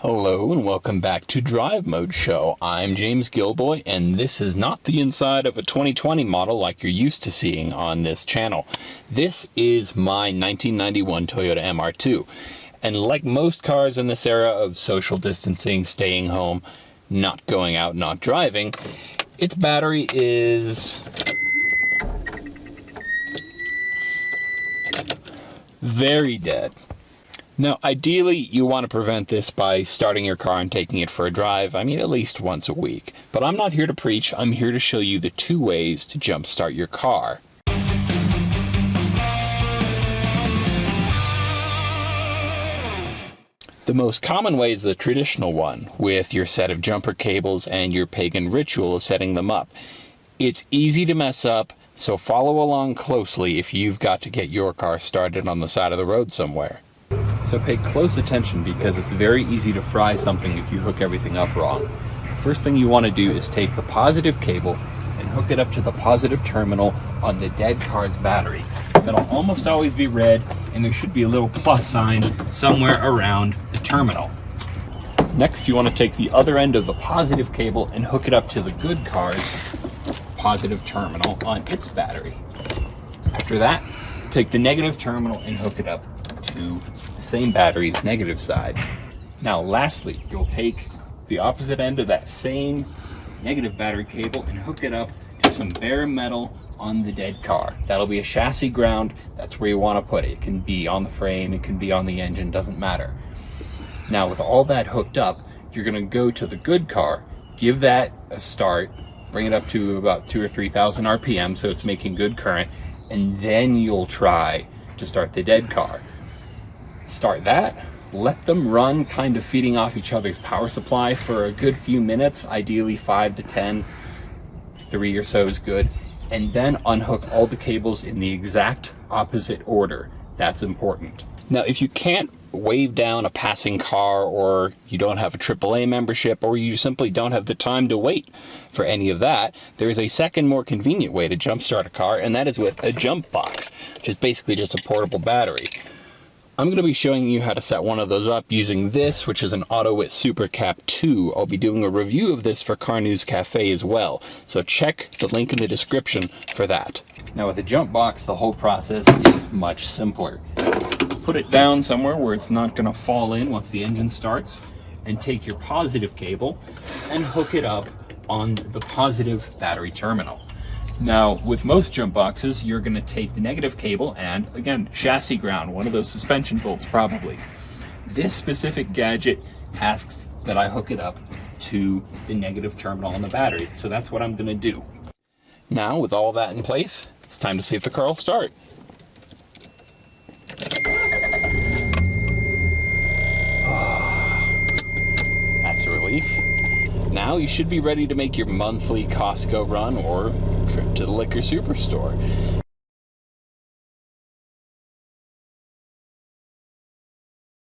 Hello and welcome back to Drive Mode Show. I'm James Gilboy and this is not the inside of a 2020 model like you're used to seeing on this channel. This is my 1991 Toyota MR2. And like most cars in this era of social distancing, staying home, not going out, not driving, its battery is very dead. Now, ideally, you want to prevent this by starting your car and taking it for a drive, at least once a week. But I'm not here to preach, I'm here to show you the 2 ways to jumpstart your car. The most common way is the traditional one, with your set of jumper cables and your pagan ritual of setting them up. It's easy to mess up, so follow along closely if you've got to get your car started on the side of the road somewhere. So pay close attention because it's very easy to fry something if you hook everything up wrong. First thing you want to do is take the positive cable and hook it up to the positive terminal on the dead car's battery. That'll almost always be red, and there should be a little plus sign somewhere around the terminal. Next, you want to take the other end of the positive cable and hook it up to the good car's positive terminal on its battery. After that, take the negative terminal and hook it up to the same battery's negative side. Now lastly, you'll take the opposite end of that same negative battery cable and hook it up to some bare metal on the dead car. That'll be a chassis ground. That's where you want to put it. It can be on the frame, it can be on the engine, doesn't matter. Now with all that hooked up, you're going to go to the good car, give that a start, bring it up to about 2,000 or 3,000 RPM so it's making good current, and then you'll try to start the dead car. Start that, let them run kind of feeding off each other's power supply for a good few minutes, ideally 5 to 10, 3 or so is good, and then unhook all the cables in the exact opposite order. That's important. Now if you can't wave down a passing car, or you don't have a AAA membership, or you simply don't have the time to wait for any of that, there's a second more convenient way to jumpstart a car, and that is with a jump box, which is basically just a portable battery. I'm going to be showing you how to set one of those up using this, which is an AutoWit Super Cap 2. I'll be doing a review of this for Car News Cafe as well, so check the link in the description for that. Now with the jump box, the whole process is much simpler. Put it down somewhere where it's not going to fall in once the engine starts, and take your positive cable and hook it up on the positive battery terminal. Now, with most jump boxes, you're going to take the negative cable and, again, chassis ground, one of those suspension bolts probably. This specific gadget asks that I hook it up to the negative terminal on the battery, so that's what I'm going to do. Now, with all that in place, it's time to see if the car will start. That's a relief. Now you should be ready to make your monthly Costco run or trip to the liquor superstore.